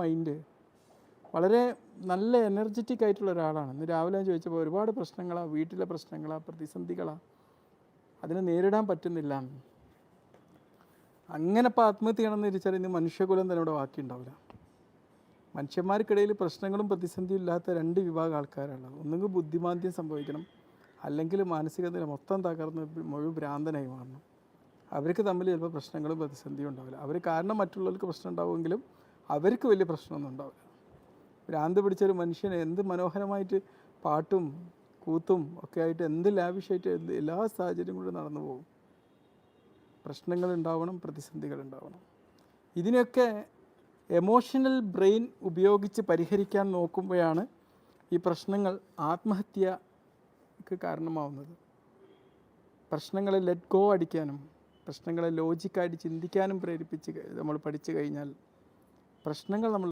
Mind വളരെ നല്ല energetic ആയിട്ടുള്ള ഒരാളാണ്. ഇന്ന് രാവിലെ ഞാൻ ചോദിച്ചപ്പോൾ ഒരുപാട് പ്രശ്നങ്ങളാണ്, വീട്ടിലെ പ്രശ്നങ്ങളാണ്, പ്രതിസന്ധികളാണ്, അതിനെ നേരിടാൻ പറ്റുന്നില്ല. അങ്ങനെ ഇപ്പോൾ ആത്മഹത്യ ചെയ്യണമെന്ന് തിരിച്ചാൽ ഇന്ന് മനുഷ്യകുലം തന്നെ ഇവിടെ ബാക്കിയുണ്ടാവില്ല. മനുഷ്യന്മാർക്കിടയിൽ പ്രശ്നങ്ങളും പ്രതിസന്ധിയും ഇല്ലാത്ത 2 വിഭാഗം ആൾക്കാരാണുള്ളത്. ഒന്നുകിൽ ബുദ്ധിമാന്ദ്യം സംഭവിക്കണം, അല്ലെങ്കിൽ മാനസിക നില മൊത്തം തകർന്ന് മുഴുവൻ ഭ്രാന്തനായി മാറണം. അവർക്ക് തമ്മിൽ ചിലപ്പോൾ പ്രശ്നങ്ങളും പ്രതിസന്ധിയും ഉണ്ടാവില്ല. അവർ കാരണം മറ്റുള്ളവർക്ക് പ്രശ്നം ഉണ്ടാവുമെങ്കിലും അവർക്ക് വലിയ പ്രശ്നമൊന്നും ഉണ്ടാവില്ല. ഭ്രാന്ത് പിടിച്ചൊരു മനുഷ്യന് എന്ത് മനോഹരമായിട്ട് പാട്ടും കൂത്തും ഒക്കെ ആയിട്ട് എന്ത് ലാവിഷായിട്ട് എല്ലാ സാഹചര്യം കൊണ്ട് നടന്നു പോകും. പ്രശ്നങ്ങൾ ഉണ്ടാവണം, പ്രതിസന്ധികൾ ഉണ്ടാവണം. ഇതിനൊക്കെ എമോഷണൽ ബ്രെയിൻ ഉപയോഗിച്ച് പരിഹരിക്കാൻ നോക്കുമ്പോഴാണ് ഈ പ്രശ്നങ്ങൾ ആത്മഹത്യക്ക് കാരണമാവുന്നത്. പ്രശ്നങ്ങളെ ലെറ്റ് ഗോ അടിക്കാനും പ്രശ്നങ്ങളെ ലോജിക്കായിട്ട് ചിന്തിക്കാനും പ്രേരിപ്പിച്ച് നമ്മൾ പഠിച്ചു കഴിഞ്ഞാൽ പ്രശ്നങ്ങൾ നമ്മൾ